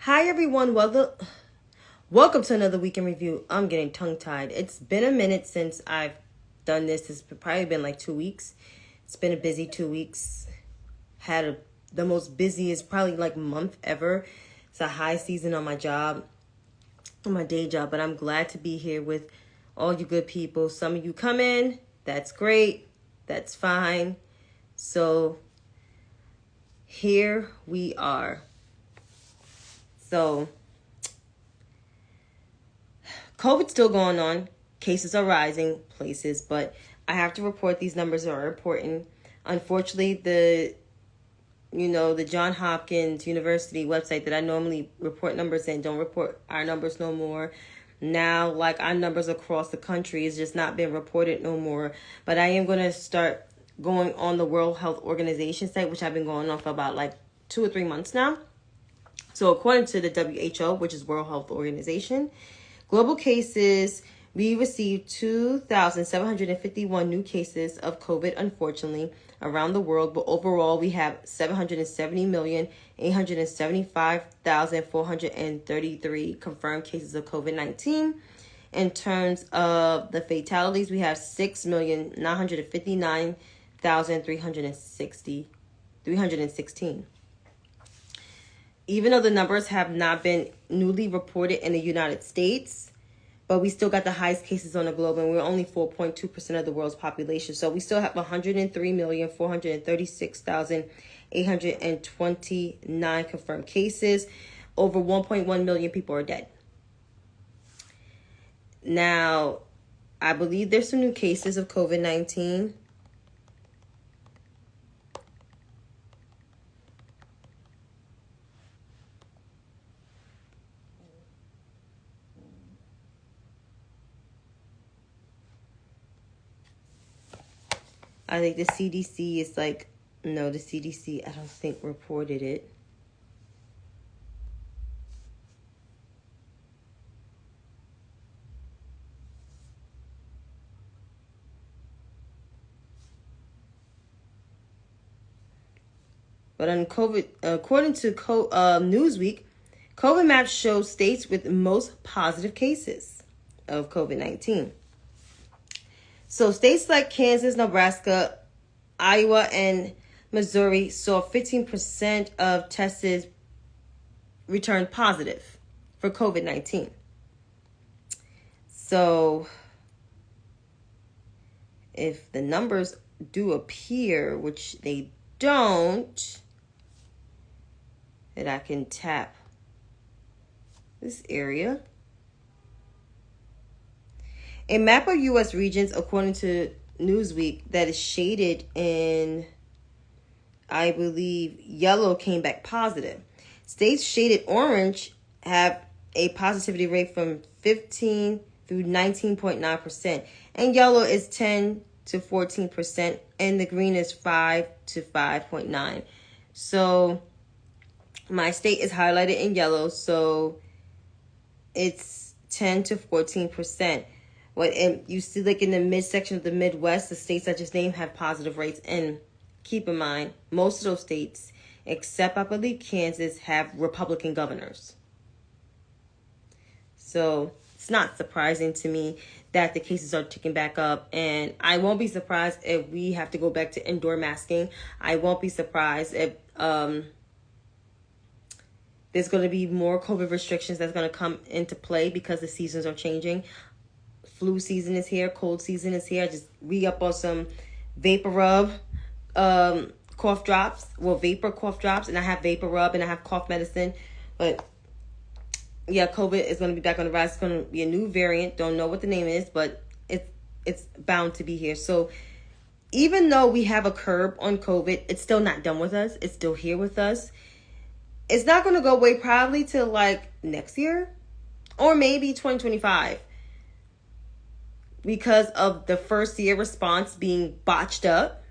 Hi everyone, welcome to another week in review. I'm getting tongue-tied. It's been a minute since I've done this. It's probably been like 2 weeks. It's been a busy 2 weeks. The most busiest probably like month ever. It's a high season on my job, on my day job, but I'm glad to be here with all you good people. Some of you come in, that's great, that's fine. So here we are. So COVID's still going on. Cases are rising places, but I have to report these numbers are important. Unfortunately, the Johns Hopkins University website that I normally report numbers in don't report our numbers no more. Now, like our numbers across the country is just not being reported no more. But I am going to start going on the World Health Organization site, which I've been going on for about like 2 or 3 months now. So according to the WHO, which is World Health Organization, global cases, we received 2,751 new cases of COVID, unfortunately, around the world. But overall, we have 770,875,433 confirmed cases of COVID-19. In terms of the fatalities, we have 6,959,316. Even though the numbers have not been newly reported in the United States, but we still got the highest cases on the globe, and we're only 4.2% of the world's population. So we still have 103,436,829 confirmed cases. Over 1.1 million people are dead. Now, I believe there's some new cases of COVID-19. I think the CDC is like, no, the CDC, I don't think reported it. But on COVID, according to Newsweek, COVID maps show states with most positive cases of COVID-19. So states like Kansas, Nebraska, Iowa, and Missouri saw 15% of tested returned positive for COVID-19. So if the numbers do appear, which they don't, that I can tap this area. A map of U.S. regions, according to Newsweek, that is shaded in, I believe, yellow came back positive. States shaded orange have a positivity rate from 15 through 19.9%. And yellow is 10 to 14%. And the green is 5 to 5.9. So my state is highlighted in yellow. So it's 10 to 14%. And you see, like in the midsection of the Midwest, the states I just named have positive rates. And keep in mind, most of those states, except I believe Kansas, have Republican governors. So it's not surprising to me that the cases are ticking back up. And I won't be surprised if we have to go back to indoor masking. I won't be surprised if there's going to be more COVID restrictions that's going to come into play because the seasons are changing. Flu season is here. Cold season is here. I just re-up on some Vapor Rub cough drops. Well, Vapor cough drops. And I have Vapor Rub and I have cough medicine. But yeah, COVID is going to be back on the rise. It's going to be a new variant. Don't know what the name is, but it's bound to be here. So even though we have a curb on COVID, it's still not done with us. It's still here with us. It's not going to go away probably till like next year or maybe 2025. Because of the first year response being botched up,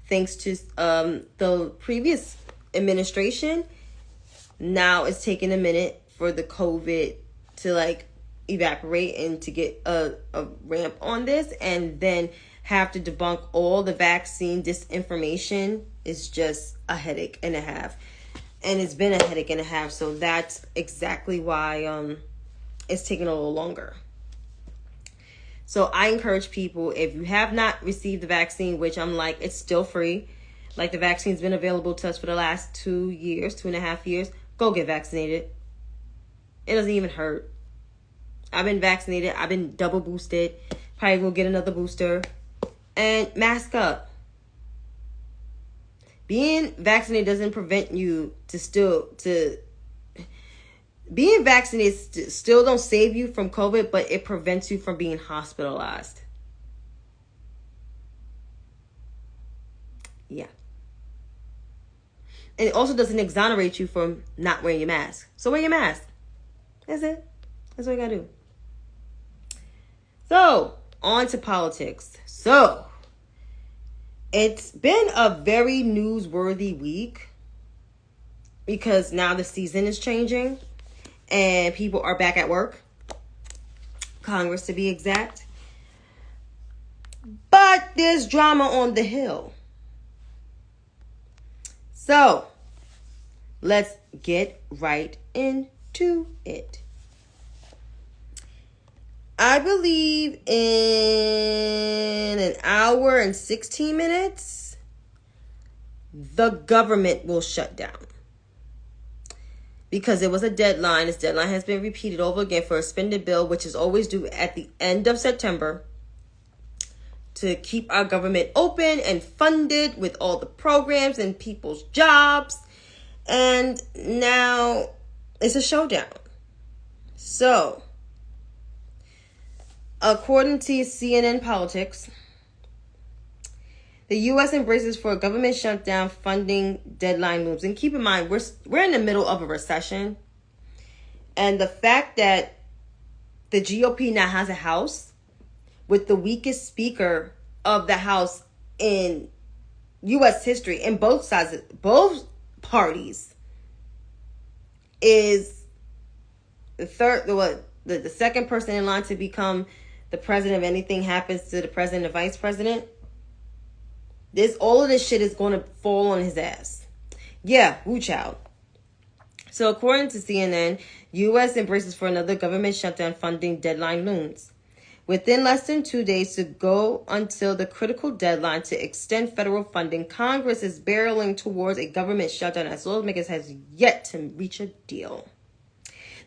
thanks to the previous administration, now it's taking a minute for the COVID to like evaporate and to get a ramp on this, and then have to debunk all the vaccine disinformation is just a headache and a half. And it's been a headache and a half, so that's exactly why it's taking a little longer. So I encourage people, if you have not received the vaccine, which I'm like, it's still free. Like, the vaccine's been available to us for the last 2.5 years. Go get vaccinated. It doesn't even hurt. I've been vaccinated. I've been double boosted. Probably will get another booster. And mask up. Being vaccinated doesn't prevent you being vaccinated still don't save you from COVID, but it prevents you from being hospitalized. Yeah. And it also doesn't exonerate you from not wearing your mask. So wear your mask. That's it. That's what you gotta do. So, on to politics. So, it's been a very newsworthy week because now the season is changing and people are back at work. Congress, to be exact. But there's drama on the Hill. So, let's get right into it. I believe in an hour and 16 minutes, the government will shut down. Because it was a deadline. This deadline has been repeated over again for a spending bill, which is always due at the end of September, to keep our government open and funded with all the programs and people's jobs. And now it's a showdown. So, according to CNN Politics, the U.S. embraces for a government shutdown, funding deadline looms. And keep in mind, we're in the middle of a recession. And the fact that the GOP now has a House with the weakest speaker of the House in U.S. history, in both parties, is the second person in line to become the president if anything happens to the president and vice president. All of this shit is going to fall on his ass. Yeah, woo child. So according to CNN, U.S. embraces for another government shutdown, funding deadline looms. Within less than 2 days to go until the critical deadline to extend federal funding, Congress is barreling towards a government shutdown as lawmakers has yet to reach a deal.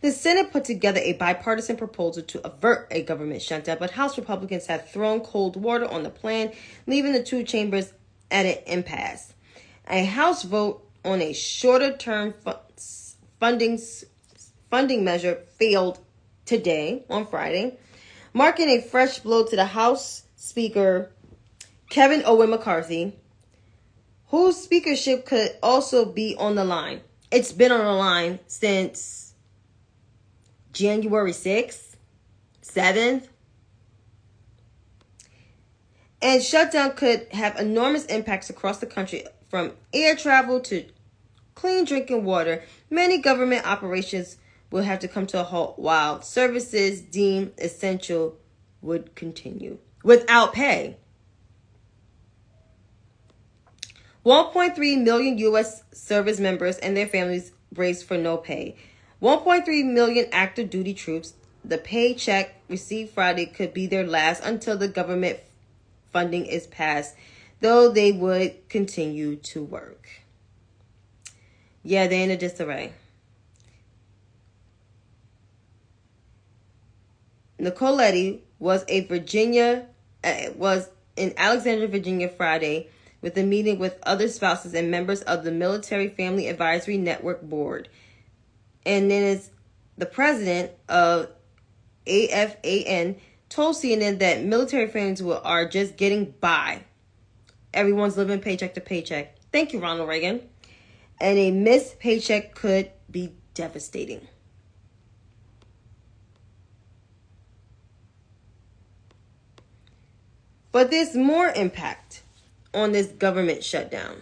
The Senate put together a bipartisan proposal to avert a government shutdown, but House Republicans have thrown cold water on the plan, leaving the two chambers at an impasse. A House vote on a shorter-term funding measure failed today, on Friday, marking a fresh blow to the House Speaker, Kevin Owen McCarthy, whose speakership could also be on the line. It's been on the line since January 6th, 7th. And shutdown could have enormous impacts across the country, from air travel to clean drinking water. Many government operations will have to come to a halt while services deemed essential would continue without pay. 1.3 million U.S. service members and their families braced for no pay. 1.3 million active duty troops. The paycheck received Friday could be their last until the government funding is passed, though they would continue to work. Yeah, they're in a disarray. Nicoletti was in Alexandria, Virginia Friday with a meeting with other spouses and members of the Military Family Advisory Network Board. And then is the president of AFAN told CNN that military families are just getting by. Everyone's living paycheck to paycheck. Thank you, Ronald Reagan. And a missed paycheck could be devastating. But there's more impact on this government shutdown.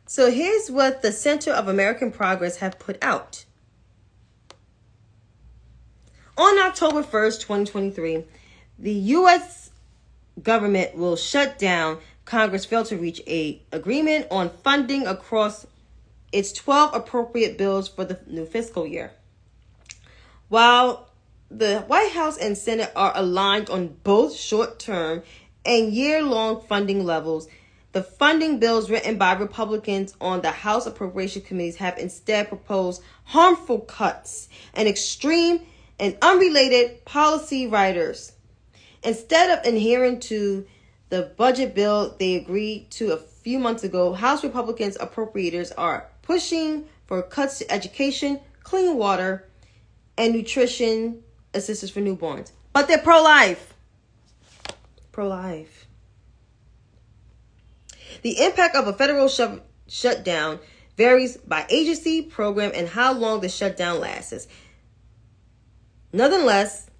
So here's what the Center of American Progress have put out. On October 1st, 2023, the U.S. government will shut down. Congress failed to reach an agreement on funding across its 12 appropriate bills for the new fiscal year. While the White House and Senate are aligned on both short-term and year-long funding levels, the funding bills written by Republicans on the House Appropriation Committees have instead proposed harmful cuts and extreme and unrelated policy riders. Instead of adhering to the budget bill they agreed to a few months ago, House Republicans appropriators are pushing for cuts to education, clean water, and nutrition assistance for newborns. But they're pro-life. Pro-life. The impact of a federal shutdown varies by agency, program, and how long the shutdown lasts. Nonetheless,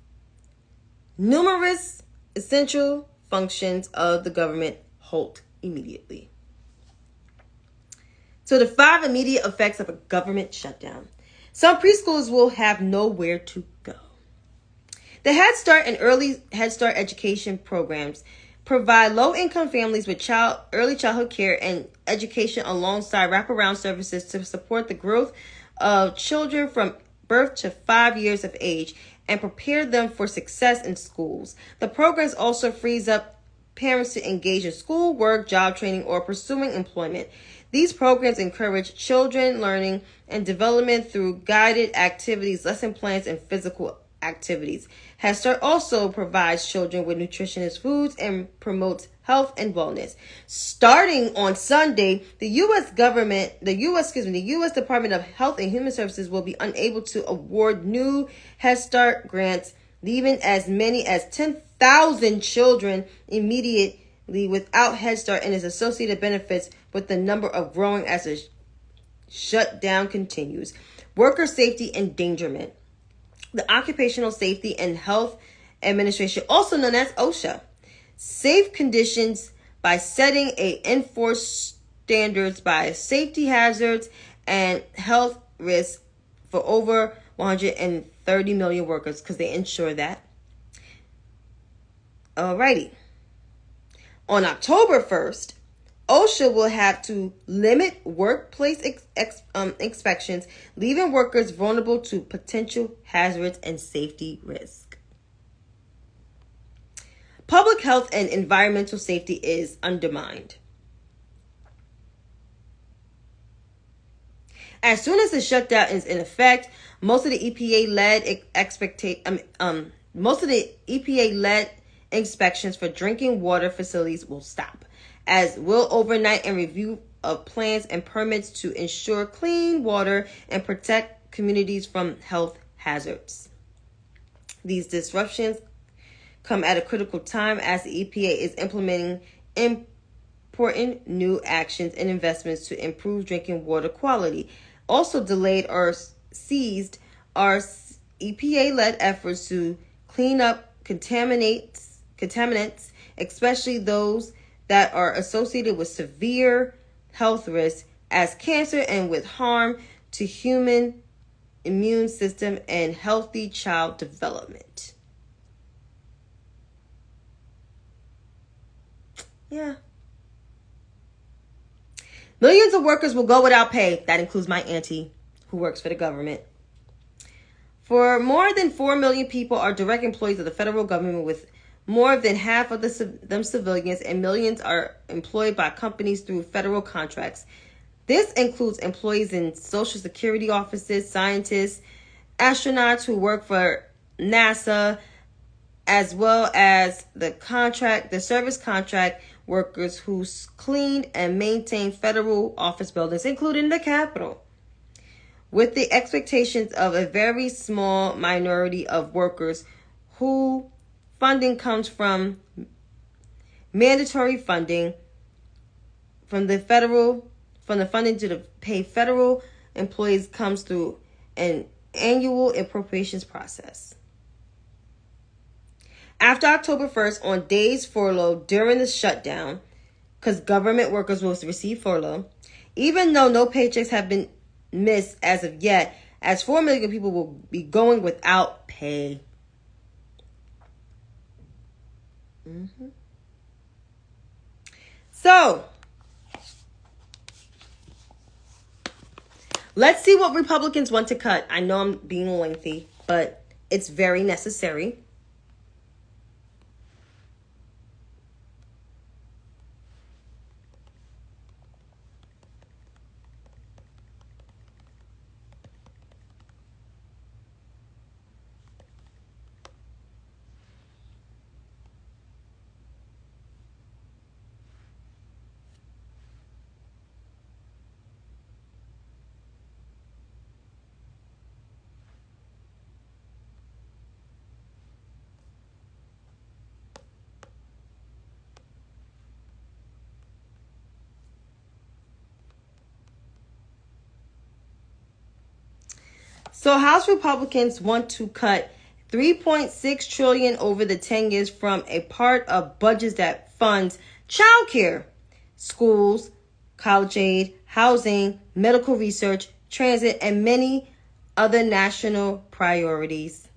numerous essential functions of the government halt immediately. So the 5 immediate effects of a government shutdown. Some preschoolers will have nowhere to go. The Head Start and Early Head Start education programs provide low-income families with early childhood care and education alongside wraparound services to support the growth of children from birth to 5 years of age and prepare them for success in schools. The programs also frees up parents to engage in school, work, job training, or pursuing employment. These programs encourage children learning and development through guided activities, lesson plans, and physical activities. Head Start also provides children with nutritious foods and promotes health and wellness. Starting on Sunday, the U.S. Department of Health and Human Services will be unable to award new Head Start grants, leaving as many as 10,000 children immediately without Head Start and its associated benefits, with the number of growing as the shutdown continues. Worker safety endangerment. The Occupational Safety and Health Administration, also known as OSHA, safe conditions by setting enforced standards by safety hazards and health risks for over 130 million workers, because they ensure that. Alrighty. On October 1st, OSHA will have to limit workplace inspections, leaving workers vulnerable to potential hazards and safety risk. Public health and environmental safety is undermined. As soon as the shutdown is in effect, most of the EPA-led inspections for drinking water facilities will stop, as will overnight and review of plans and permits to ensure clean water and protect communities from health hazards. These disruptions come at a critical time as the EPA is implementing important new actions and investments to improve drinking water quality. Also delayed or seized are EPA-led efforts to clean up contaminants, especially those that are associated with severe health risks as cancer and with harm to human immune system and healthy child development. Yeah. Millions of workers will go without pay. That includes my auntie who works for the government. For more than 4 million people are direct employees of the federal government, with more than half of them civilians, and millions are employed by companies through federal contracts. This includes employees in Social Security offices, scientists, astronauts who work for NASA, as well as the service contract workers who clean and maintain federal office buildings, including the Capitol. With the expectations of a very small minority of workers who funding comes from mandatory funding from the funding to pay federal employees comes through an annual appropriations process. After October 1st, on days furlough during the shutdown, because government workers will receive furlough, even though no paychecks have been missed as of yet, as 4 million people will be going without pay. So, let's see what Republicans want to cut. I know I'm being lengthy, but it's very necessary. So House Republicans want to cut $3.6 trillion over the 10 years from a part of budgets that funds childcare, schools, college aid, housing, medical research, transit, and many other national priorities.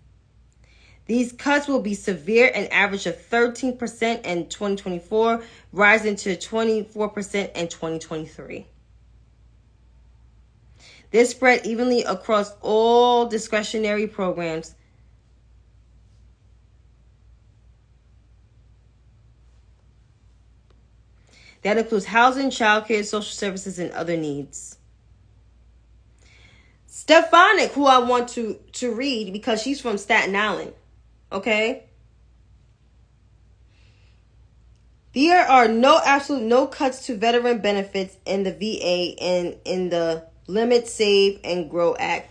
These cuts will be severe, an average of 13% in 2024, rising to 24% in 2023. This spread evenly across all discretionary programs. That includes housing, childcare, social services, and other needs. Stefanik, who I want to read because she's from Staten Island, okay? There are no cuts to veteran benefits in the VA and in the Limit, Save, and Grow Act.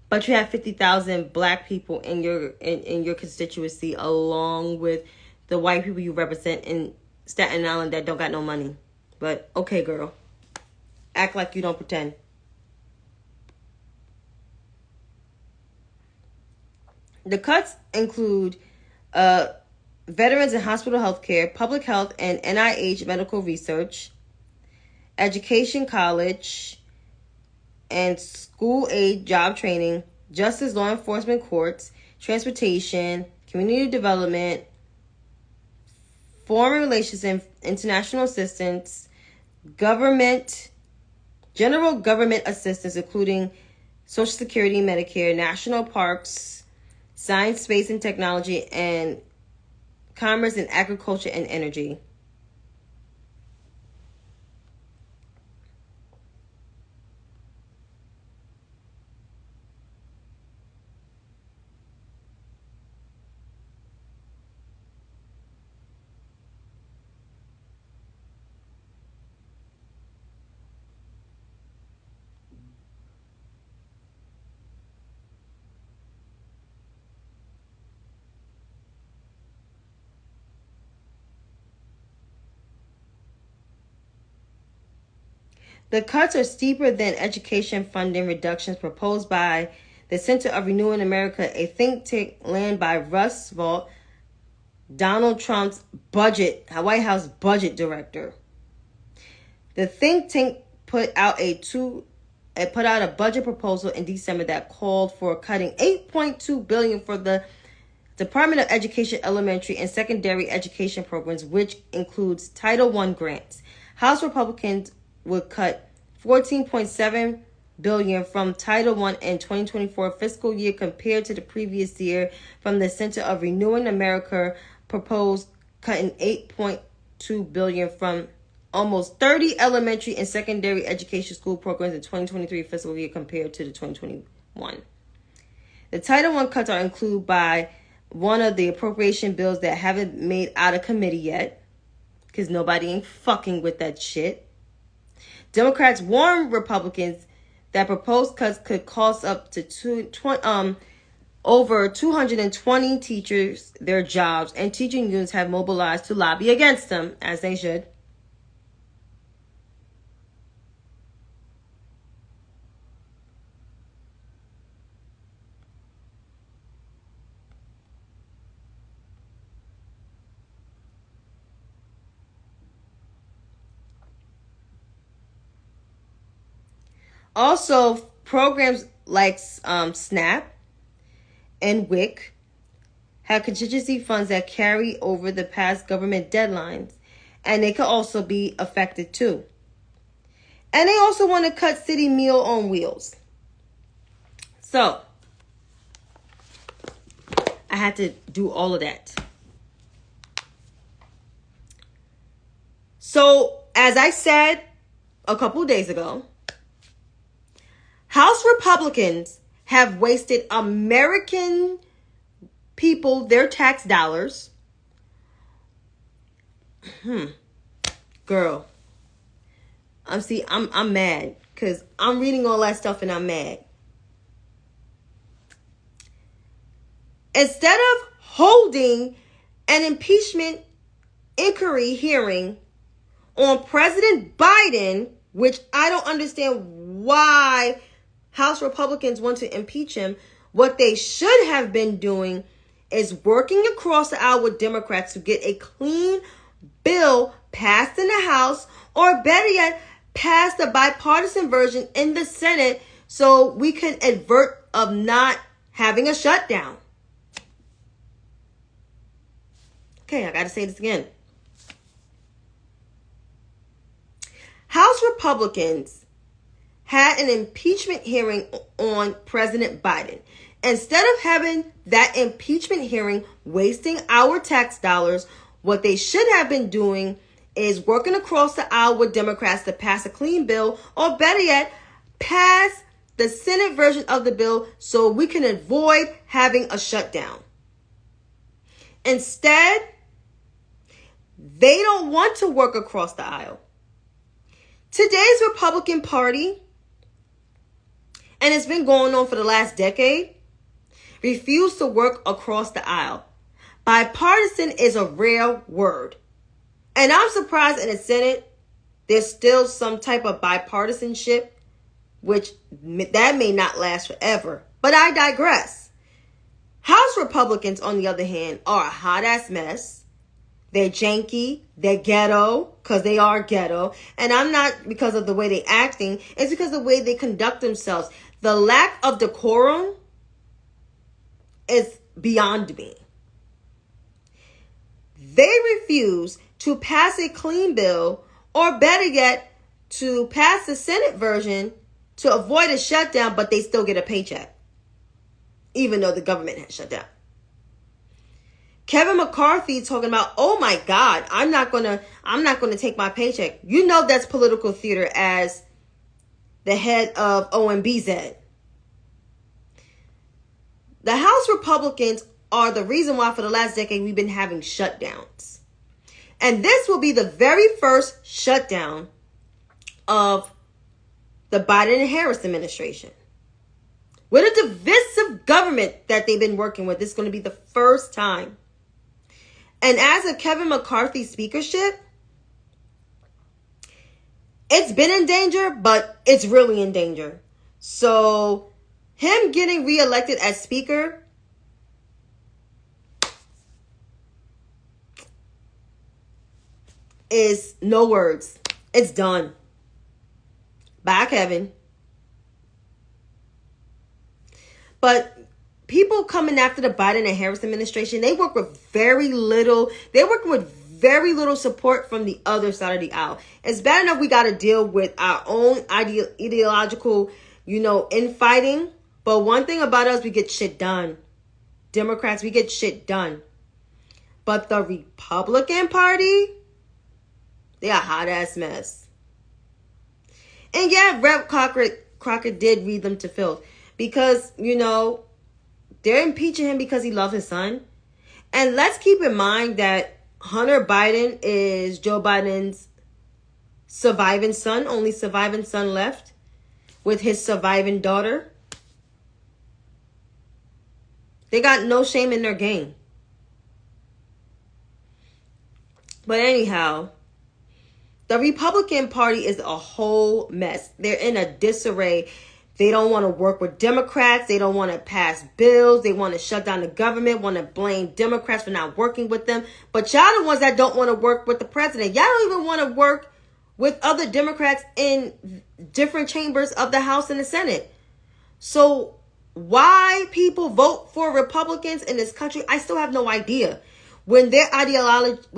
But you have 50,000 black people in your constituency, along with the white people you represent in Staten Island that don't got no money. But okay, girl, act like you don't pretend. The cuts include veterans and hospital health care, public health and NIH medical research, education, college, and school aid, job training, justice, law enforcement, courts, transportation, community development, foreign relations and international assistance, government, general government assistance, including Social Security, Medicare, national parks, science, space, and technology, and commerce and agriculture and energy. The cuts are steeper than education funding reductions proposed by the Center of Renewing America, a think tank led by Russ Vought, Donald Trump's White House budget director. The think tank put out a budget proposal in December that called for cutting $8.2 billion for the Department of Education elementary and secondary education programs, which includes Title I grants. House Republicans would cut $14.7 billion from Title I in 2024 fiscal year compared to the previous year. From the Center of Renewing America proposed cutting $8.2 billion from almost 30 elementary and secondary education school programs in 2023 fiscal year compared to the 2021. The Title I cuts are included by one of the appropriation bills that haven't made out of committee yet, because nobody ain't fucking with that shit. Democrats warn Republicans that proposed cuts could cost up to over 220 teachers their jobs, and teaching unions have mobilized to lobby against them, as they should. Also, programs like SNAP and WIC have contingency funds that carry over the past government deadlines, and they could also be affected too. And they also want to cut city meal on wheels. So, I had to do all of that. So, as I said a couple of days ago, House Republicans have wasted American people, their tax dollars. Girl, I'm mad because I'm reading all that stuff and I'm mad. Instead of holding an impeachment inquiry hearing on President Biden, which I don't understand why House Republicans want to impeach him, what they should have been doing is working across the aisle with Democrats to get a clean bill passed in the House, or better yet, pass the bipartisan version in the Senate so we can avert of not having a shutdown. Okay, I got to say this again. House Republicans had an impeachment hearing on President Biden. Instead of having that impeachment hearing wasting our tax dollars, what they should have been doing is working across the aisle with Democrats to pass a clean bill, or better yet, pass the Senate version of the bill so we can avoid having a shutdown. Instead, they don't want to work across the aisle. Today's Republican Party, and it's been going on for the last decade, refuse to work across the aisle. Bipartisan is a rare word. And I'm surprised in the Senate, there's still some type of bipartisanship, which that may not last forever. But I digress. House Republicans, on the other hand, are a hot-ass mess. They're janky, they're ghetto, because they are ghetto. And I'm not because of the way they're acting, it's because of the way they conduct themselves. The lack of decorum is beyond me. They refuse to pass a clean bill, or better yet, to pass the Senate version to avoid a shutdown, but they still get a paycheck, even though the government has shut down. Kevin McCarthy talking about, oh my God, I'm not gonna take my paycheck. You know that's political theater as the head of OMBZ. The House Republicans are the reason why for the last decade we've been having shutdowns. And this will be the very first shutdown of the Biden and Harris administration. With a divisive government that they've been working with, this is going to be the first time. And as a Kevin McCarthy speakership, it's been in danger, but it's really in danger. So him getting reelected as speaker is no words. It's done. Bye, Kevin. But people coming after the Biden and Harris administration, they work with very little. They're working with very little support from the other side of the aisle. It's bad enough we got to deal with our own ideological, infighting. But one thing about us, we get shit done. Democrats, we get shit done. But the Republican Party, they're a hot-ass mess. And yeah, Rep. Crockett did read them to filth. Because, they're impeaching him because he loves his son. And let's keep in mind that Hunter Biden is Joe Biden's surviving son, only surviving son left, with his surviving daughter. They got no shame in their game. But anyhow, the Republican Party is a whole mess. They're in a disarray. They don't want to work with Democrats. They don't want to pass bills. They want to shut down the government, want to blame Democrats for not working with them. But y'all the ones that don't want to work with the president. Y'all don't even want to work with other Democrats in different chambers of the House and the Senate. So why people vote for Republicans in this country, I still have no idea. When their ideological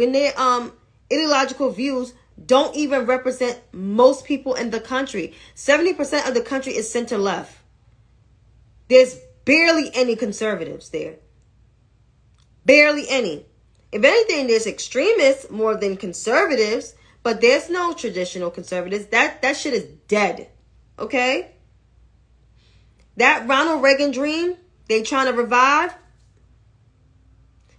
views don't even represent most people in the country. 70% of the country is center left. There's barely any conservatives there. Barely any. If anything, there's extremists more than conservatives, but there's no traditional conservatives. That shit is dead. Okay? That Ronald Reagan dream they trying to revive,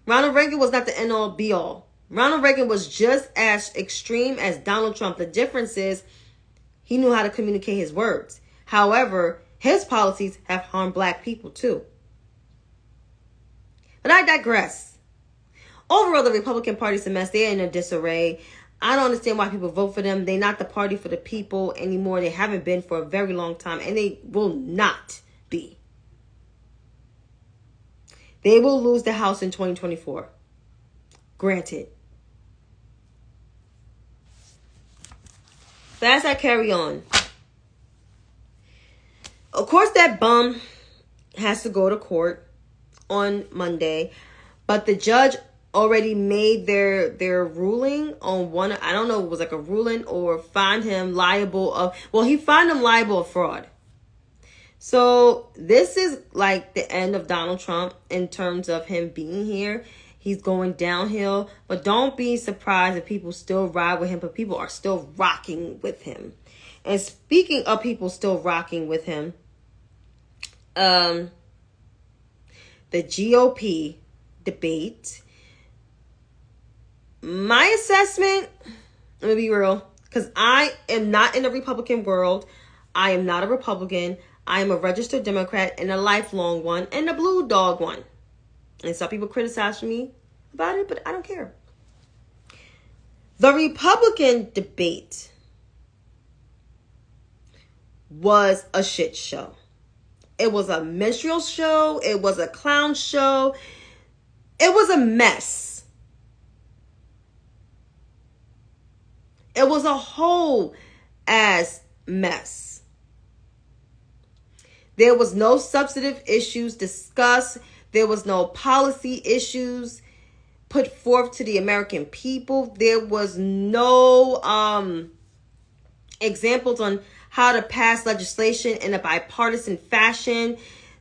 Ronald Reagan was not the end all be all. Ronald Reagan was just as extreme as Donald Trump. The difference is he knew how to communicate his words. However, his policies have harmed black people too. But I digress. Overall, the Republican Party's a mess. They're in a disarray. I don't understand why people vote for them. They're not the party for the people anymore. They haven't been for a very long time, and they will not be. They will lose the House in 2024. Granted. So as I carry on. Of course, that bum has to go to court on Monday. But the judge already made their ruling on one. I don't know if it was like a ruling or find him liable of. Well, he found him liable of fraud. So this is like the end of Donald Trump in terms of him being here. He's going downhill. But don't be surprised if people still ride with him. But people are still rocking with him. And speaking of people still rocking with him, the GOP debate. My assessment, let me be real, because I am not in the Republican world. I am not a Republican. I am a registered Democrat and a lifelong one and a blue dog one. And some people criticize me about it, but I don't care. The Republican debate was a shit show. It was a minstrel show. It was a clown show. It was a mess. It was a whole ass mess. There was no substantive issues discussed. There was no policy issues put forth to the American people. There was no examples on how to pass legislation in a bipartisan fashion.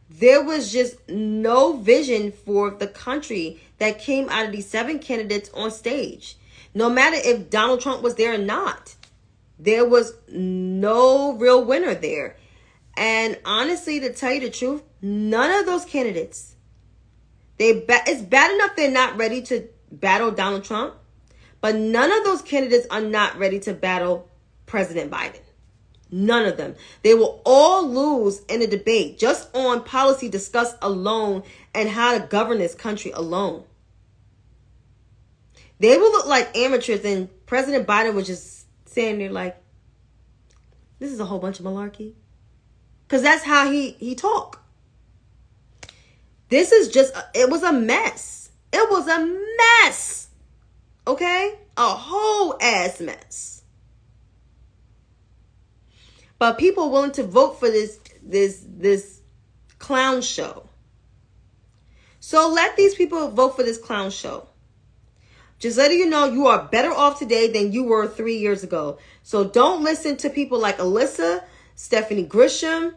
There was just no vision for the country that came out of these 7 candidates on stage. No matter if Donald Trump was there or not, there was no real winner there. And honestly, to tell you the truth, none of those candidates, it's bad enough they're not ready to battle Donald Trump, but none of those candidates are not ready to battle President Biden. None of them. They will all lose in a debate just on policy discussed alone and how to govern this country alone. They will look like amateurs, and President Biden was just standing there like, this is a whole bunch of malarkey. Because that's how he talk. This is just, it was a mess. It was a mess. Okay? A whole ass mess. But people willing to vote for this clown show. So let these people vote for this clown show. Just letting you know, you are better off today than you were 3 years ago. So don't listen to people like Alyssa, Stephanie Grisham,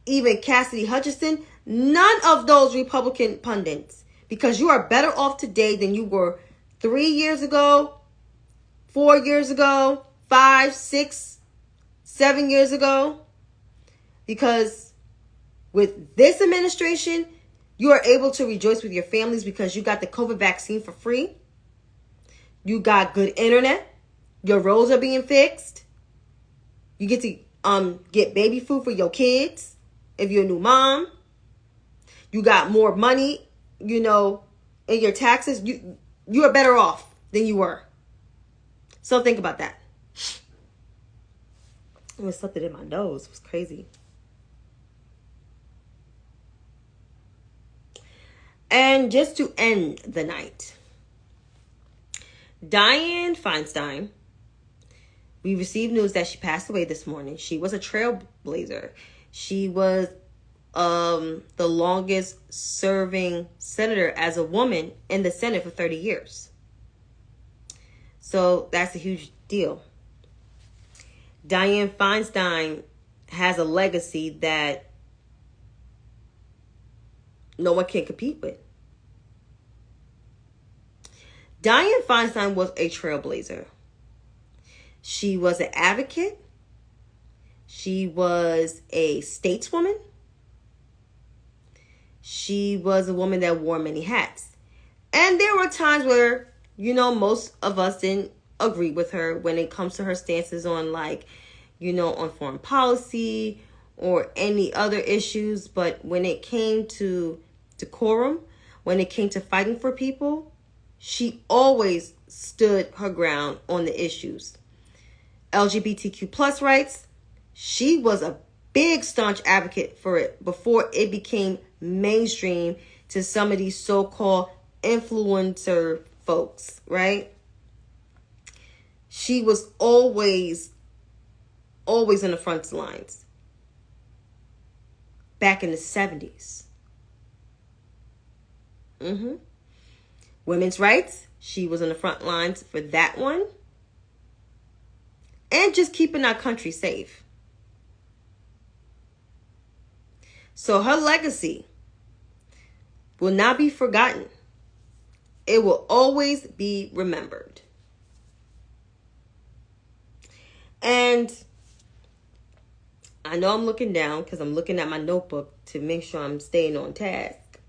even Cassidy Hutchinson. None of those Republican pundits. Because you are better off today than you were 3 years ago, 4 years ago, 5, 6, 7 years ago. Because with this administration, you are able to rejoice with your families because you got the COVID vaccine for free. You got good internet. Your roads are being fixed. You get to get baby food for your kids if you're a new mom. You got more money, in your taxes. You are better off than you were. So think about that. It was something in my nose. It was crazy. And just to end the night, Dianne Feinstein We received news that she passed away this morning. She was a trailblazer. She was the longest serving senator as a woman in the Senate for 30 years. So that's a huge deal. Dianne Feinstein has a legacy that no one can compete with. Dianne Feinstein was a trailblazer. She was an advocate. She was a stateswoman. She was a woman that wore many hats. And there were times where, most of us didn't agree with her when it comes to her stances on on foreign policy or any other issues. But when it came to decorum, when it came to fighting for people, she always stood her ground on the issues. LGBTQ plus rights, she was a big staunch advocate for it before it became mainstream to some of these so-called influencer folks, right? She was always in the front lines. Back in the 70s. Women's rights, she was on the front lines for that one. And just keeping our country safe. So her legacy will not be forgotten. It will always be remembered. And I know I'm looking down because I'm looking at my notebook to make sure I'm staying on task.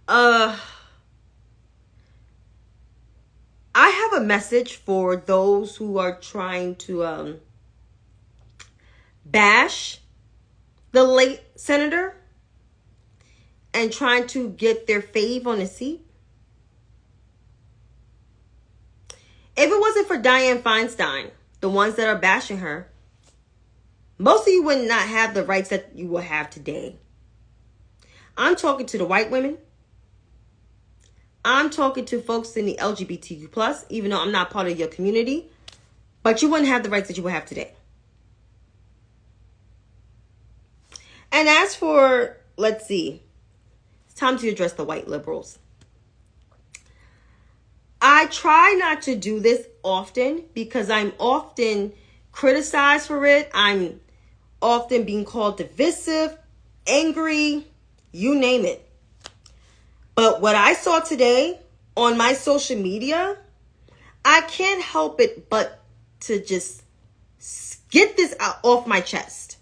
I have a message for those who are trying to bash the late senator and trying to get their fave on a seat. If it wasn't for Dianne Feinstein, the ones that are bashing her, most of you would not have the rights that you will have today. I'm talking to the white women. I'm talking to folks in the LGBTQ plus, even though I'm not part of your community, but you wouldn't have the rights that you will have today. And as for, let's see, it's time to address the white liberals. I try not to do this often because I'm often criticized for it. I'm often being called divisive, angry, you name it. But what I saw today on my social media, I can't help it but to just get this out off my chest.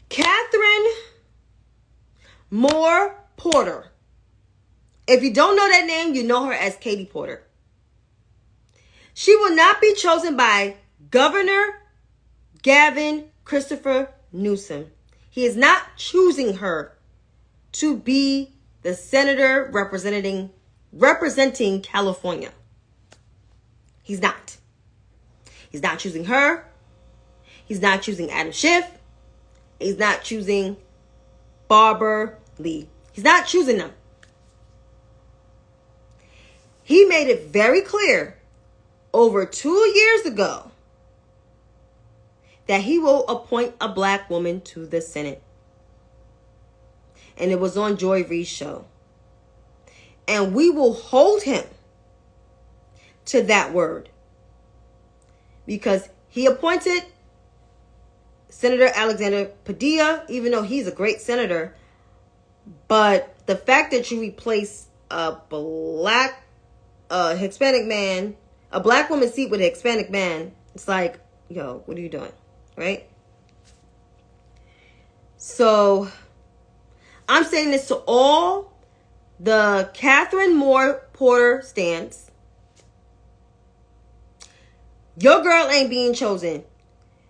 Catherine Moore Porter. If you don't know that name, you know her as Katie Porter. She will not be chosen by Governor Gavin Christopher Newsom. He is not choosing her to be the senator representing California. He's not. He's not choosing her. He's not choosing Adam Schiff. He's not choosing Barbara Lee. He's not choosing them. He made it very clear over 2 years ago that he will appoint a black woman to the Senate. And it was on Joy Reid's show. And we will hold him to that word. Because he appointed Senator Alexander Padilla, even though he's a great senator. But the fact that you replace a black Hispanic man, a black woman's seat with a Hispanic man, it's like, yo, what are you doing? Right? So I'm saying this to all the Catherine Moore Porter stands. Your girl ain't being chosen.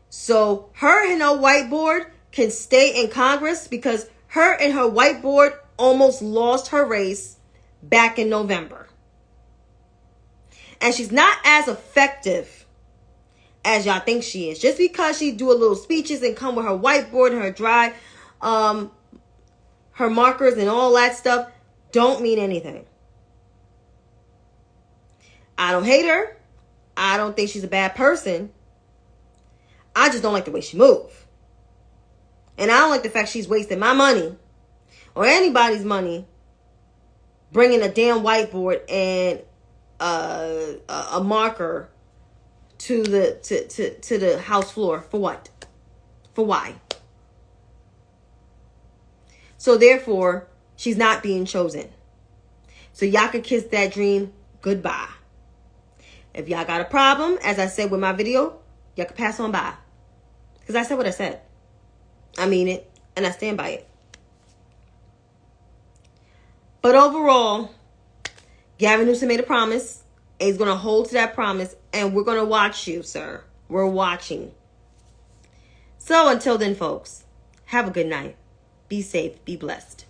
So her and her whiteboard can stay in Congress because her and her whiteboard almost lost her race back in November. And she's not as effective as y'all think she is. Just because she do a little speeches and come with her whiteboard and her dry her markers and all that stuff don't mean anything. I don't hate her. I don't think she's a bad person. I just don't like the way she moves. And I don't like the fact she's wasting my money or anybody's money bringing a damn whiteboard and a marker to the house floor. For what? For why? So therefore, she's not being chosen. So y'all can kiss that dream goodbye. If y'all got a problem, as I said with my video, y'all can pass on by. Because I said what I said. I mean it, and I stand by it. But overall, Gavin Newsom made a promise, and he's going to hold to that promise, and we're going to watch you, sir. We're watching. So until then, folks, have a good night. Be safe. Be blessed.